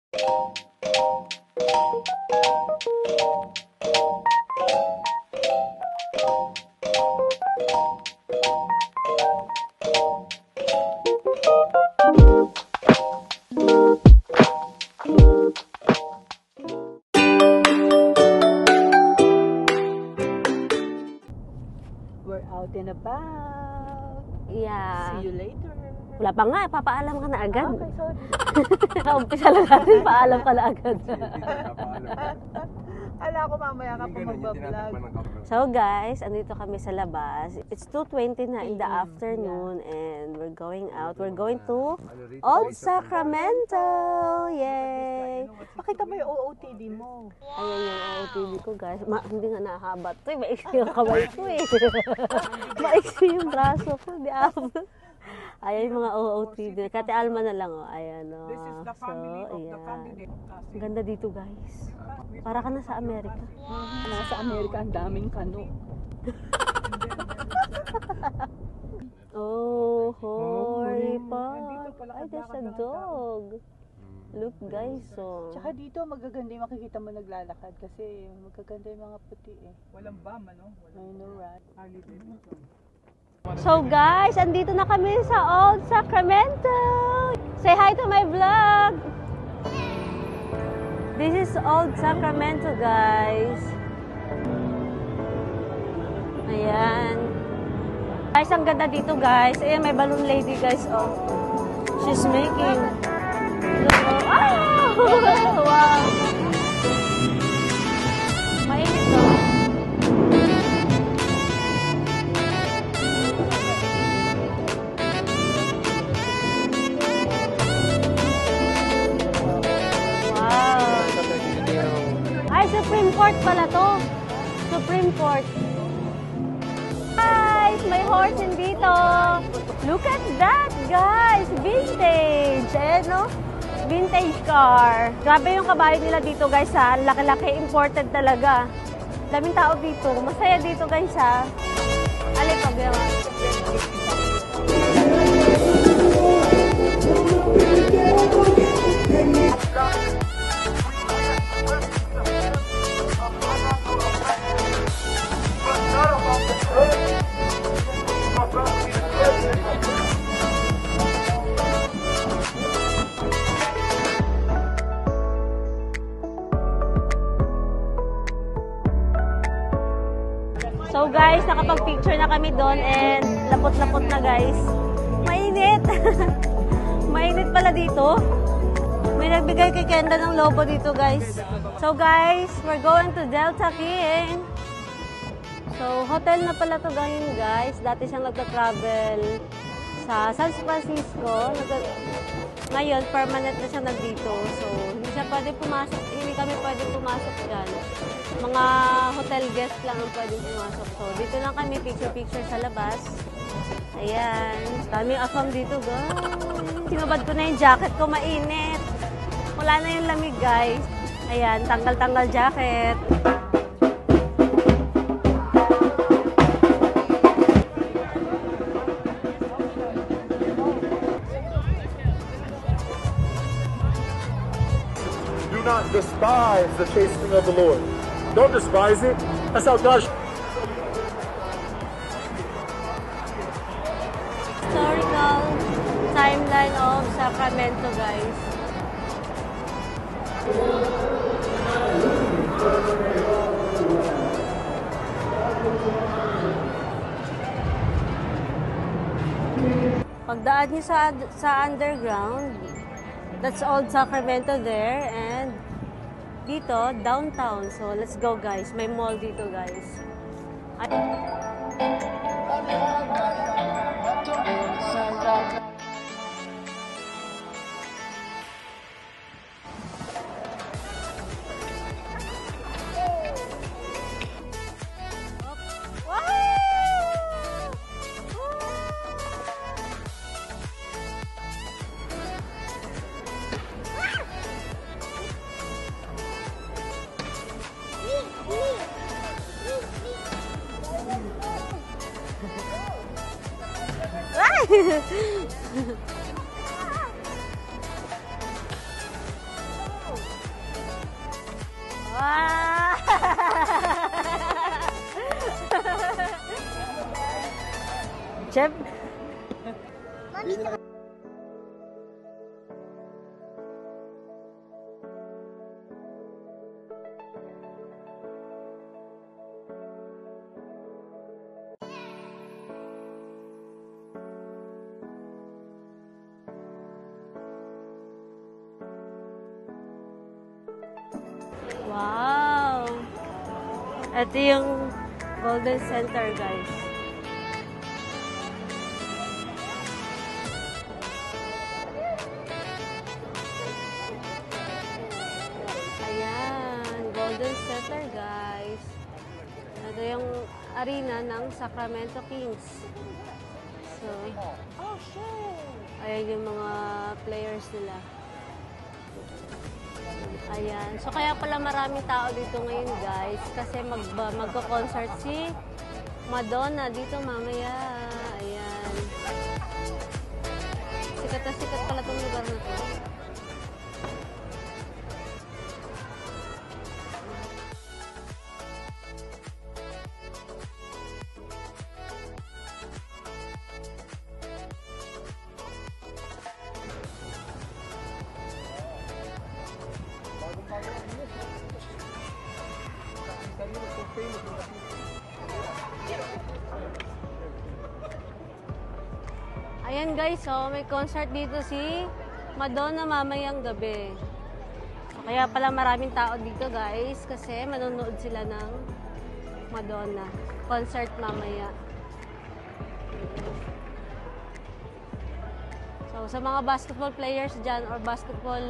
We're out and about. Yeah. See you later. Wala pa nga, papaalam ka na agad. Okay, sorry. Umpisa lang natin, paalam ka na agad. Ala ko mamaya ka pa magbablog. So guys, andito kami sa labas. It's 2:20 na in the afternoon and we're going out. We're going to Old Sacramento! Yay! Pakita mo yung OOTD mo. Ayan yung OOTD ko guys. Hindi nga nakahaba to. Maiksi yung kamay ko eh. Maiksi yung braso ko. Di abot. Ayan yung mga OOTD. Kati Alma na lang oh. Ayan oh. So, ayan. Ganda dito guys. Para ka na sa Amerika. Nasa Amerika ang daming kano. Oh, Harry Potter. Ay, there's a dog. Look guys, oh. Tsaka dito magaganda yung makikita mo naglalakad kasi magaganda yung mga puti eh. Walang bam, ano? I know, right? Harley Davidson. So guys, andito na kami sa Old Sacramento. Say hi to my vlog. This is Old Sacramento, guys. Ayan. Guys, ang ganda dito, guys. Ayan, may balloon lady, guys. Oh, she's making. Look, oh. Ah! Wow. Mainit, no? Supreme Court pala to. Supreme Court. Guys, may horse din dito. Look at that, guys. Vintage. Eh, no? Vintage car. Grabe yung kabayo nila dito, guys, ha. Laki-laki. Imported talaga. Daming tao dito. Masaya dito, guys, ha. Alay, pag-yawa. So guys, nakapag-picture na kami doon and lapot-lapot na guys. Mainit! Mainit pala dito. May nagbigay kay Kenda ng lobo dito guys. So guys, we're going to Delta King. So hotel na pala to ngayon guys. Dati siyang nagta-travel sa San Francisco. Ngayon, permanent na siya nandito. So hindi siya pwede pumasok. Hindi kami pwede pumasok dyan. Mga hotel guest lang ang pwedeng pumasok. So, dito lang kami, picture-picture sa labas. Ayan. Daming aswang dito, guys. Sinubad ko na yung jacket ko, mainit. Wala na yung lamig, guys. Ayan, tanggal-tanggal jacket. Do not despise the chastening of the Lord. Don't despise it. That's how God. Historical timeline of Sacramento, guys. Pagdaan niyo sa underground, that's Old Sacramento there, and dito, downtown. So, let's go guys. May mall dito guys. Ah! Chef? Wow! Ito yung Golden Center, guys. Ayan, Golden Center, guys. Ito yung arena ng Sacramento Kings. So, ayan yung mga players nila. Ayan. So, kaya pala maraming tao dito ngayon, guys. Kasi magko-concert si Madonna dito mamaya. Ayan. Sikat na sikat pala itong lugar na to. Ayan guys, so may concert dito si Madonna mamayang gabi. So, kaya pala maraming tao dito guys kasi manonood sila ng Madonna concert mamaya. So sa mga basketball players dyan or basketball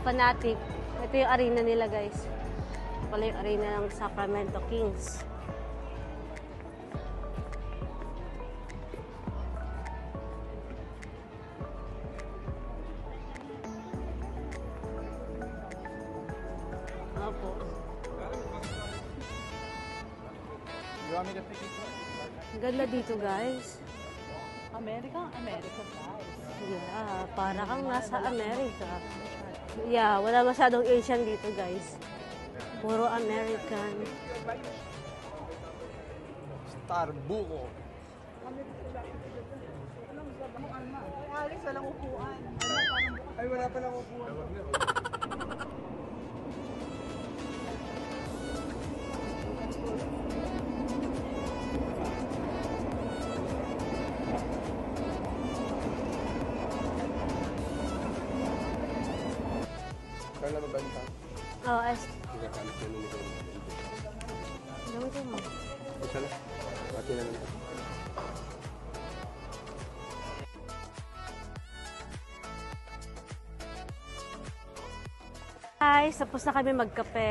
fanatic, ito yung arena nila guys. Ito pala yung arena ng Sacramento Kings. Opo. Ganda dito guys. America guys. Yeah, para kang nasa Amerika. Yeah, wala masyadong Asian dito guys. Puro American. Starbuco. Alex, walang upuan. Ay, wala palang upuan. Kaya na mabanta. Oh, as... Nagkakamit na nito. Gamitin mo. Isa na. Pati na nito. Guys, tapos na kami magkape.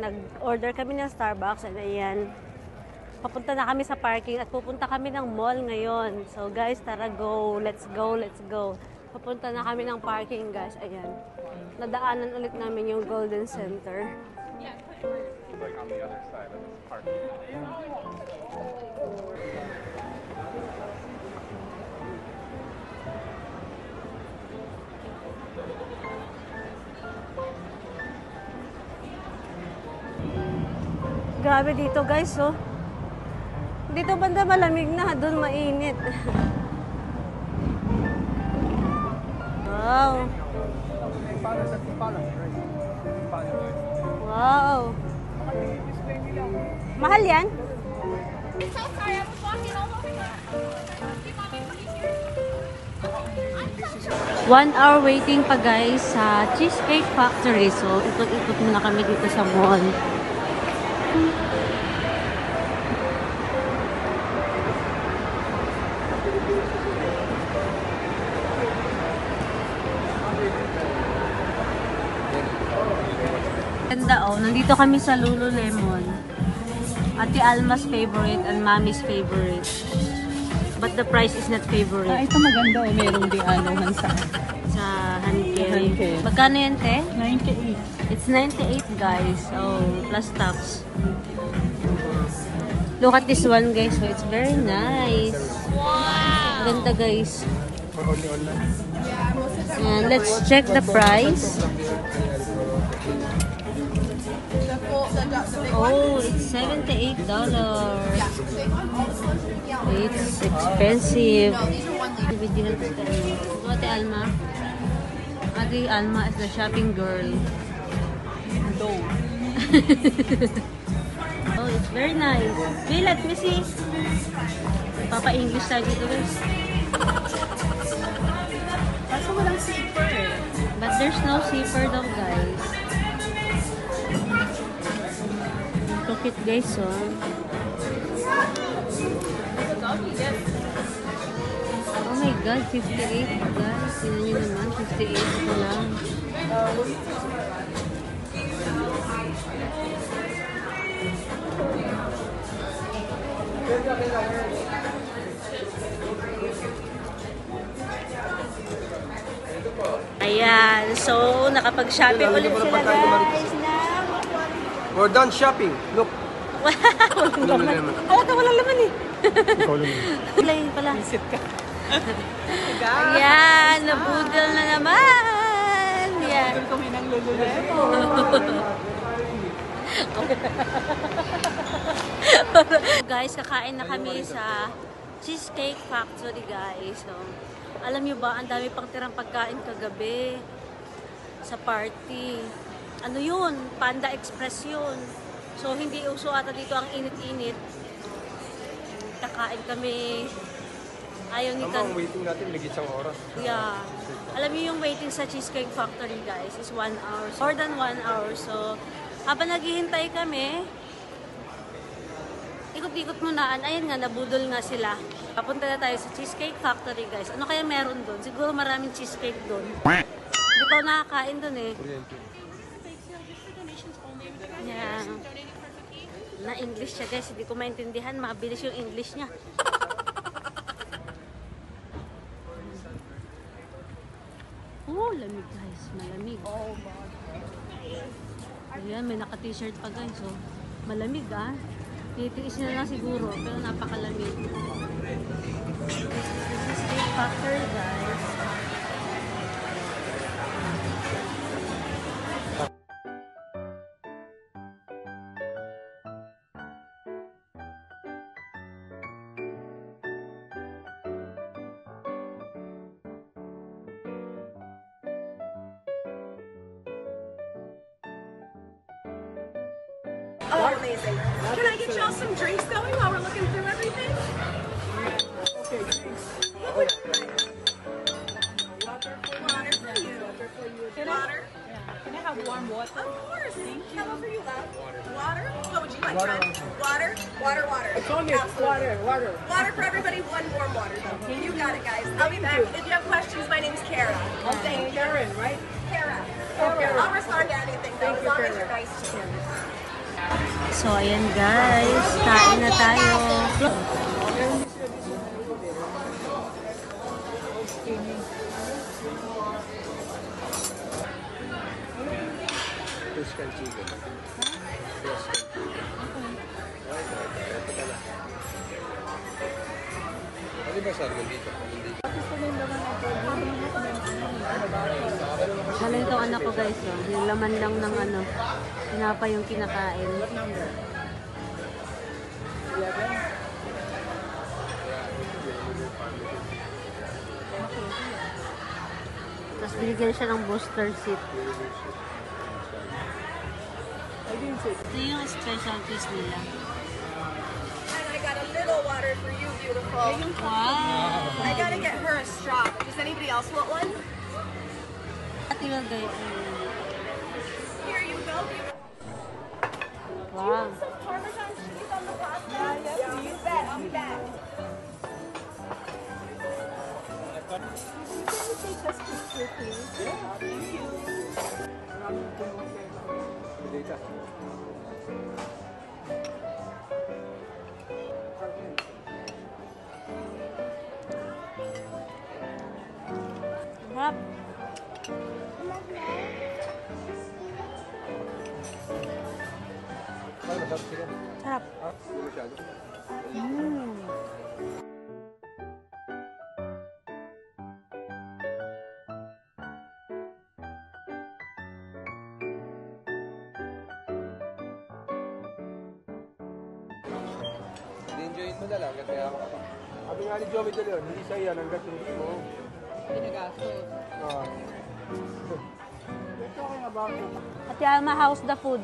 Nag-order kami ng Starbucks and ayan. Papunta na kami sa parking at pupunta kami ng mall ngayon. So guys, tara go. Let's go, let's go. Papunta na kami ng parking guys. Ayan. Nadaanan ulit namin yung Golden Center. Like on the other side of the parking. Grabe dito guys, oh. Dito banda malamig na, doon mainit. Wow. Wow. Mahal yan? So sorry, I was walking all over the... Do you want me to leave here? 1 hour waiting pa guys sa Cheesecake Factory. So, ikot-ikot muna kami dito sa mall. Ganda oh, nandito kami sa Lululemon. Ate Alma's favorite and Mommy's favorite. But the price is not favorite. Ito maganda oh. Merong di anuhan sa Sa hand carry. Hand carry. Magkano yan, te? 98. It's 98 guys. Oh, plus tax. Look at this one guys. So it's very nice. Wow! Ganda guys. For only online. And let's check the price. Oh, it's $78. It's expensive. Bibigyan natin ito. Ito, Ate Alma. Ate Alma is the shopping girl. Low. Oh, it's very nice. Wait, let me see. Papa-English tayo dito, guys. Kaso walang zipper eh. But there's no zipper daw, guys. Look it, guys, oh. Oh my God, 58, guys. Tingnan nyo naman, 58 ito lang. Ayan, so nakapag-shopping ulit sila, guys, na We're done shopping. Look. walang laman. Alata, walang laman eh. Ikaw lang yun. Wala yun pala. Visit ka. Ayan, nabudol na naman. Ayan. Doon kami ng Lululemon. Guys, kakain na kami sa Cheesecake Factory, guys. So, alam nyo ba, ang dami pang tirang pagkain kagabi sa party. Ano yun? Panda Express yun. So, hindi uso ata dito ang init-init. Kakain kami. Ayaw ni Tama, ang waiting natin, ligit isang oras. Yeah. Alam niyo yung waiting sa Cheesecake Factory, guys, is 1 hour. More than 1 hour. So, habang naghihintay kami, ikot-ikot munaan. Ayan nga, nabudol nga sila. Papunta na tayo sa Cheesecake Factory, guys. Ano kaya meron doon? Siguro maraming cheesecake doon. Hindi pa ako nakakain doon eh. Yeah. Na English siya, guys. Hindi ko maintindihan. Mabilis yung English niya. Oh, lamig, guys. Malamig. Oh, God. Ayan, may naka-t-shirt pa, guys. So, malamig, ah. Titiis na lang siguro, pero napakalamig. This is Cheesecake Factory, guys. Oh, amazing. Can I get y'all some drinks going while we're looking through everything? Okay, thanks. Water for you. Water. Can I have warm water? Of course. How about for you, love? Water. What would you like, John? Water. Water. Absolutely. Water for everybody. One warm water, though. You got it, guys. I'll be back. If you have questions, my name's Kara. Okay, Karen, right? Kara. I'll respond to anything, though, as long as you're nice to me. So, ayan, guys. Kain na tayo. Fish and chicken. Ano ba sabi dito? Galing itong anak ko, guys. Oh. Yung laman lang ng ano. Pinapa yung kinakain. Tapos binigyan siya ng booster seat. Ito yung specialties nila. And I got a little water for you, beautiful. Wow! I gotta get her a straw. Does anybody else want one? Ate will go. Here you go. Wow! Some Parmesan cheese on the pasta? Yeah, you bet. I'll be back. Dito. Sarap! Ano masarap sila? Sarap! Ha? Hindi masyado. enjoyin mo na lang kasi ako ka pa. Sabi nga ni Joey de Leon, hindi siya yan hanggat hindi mo. Pinagastos. Ah. Ito okay nga ba? Ate Alma, how's the food?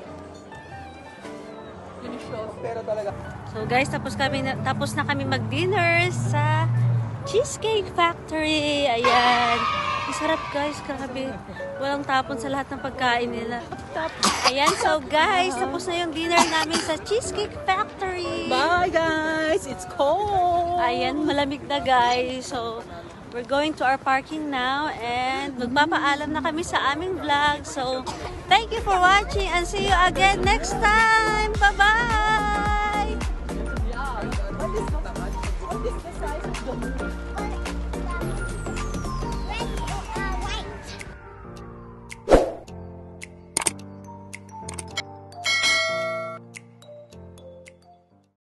Pero talaga. So guys, tapos na kami mag-dinner sa Cheesecake Factory. Ayan. Ang sarap guys, grabe. Walang tapon sa lahat ng pagkain nila. Ayan, so guys, tapos na yung dinner namin sa Cheesecake Factory. Bye guys! It's cold! Ayan, malamig na guys. So, we're going to our parking now and magpapaalam na kami sa aming vlog. So, thank you for watching and see you again next time. Bye-bye! What is the size of the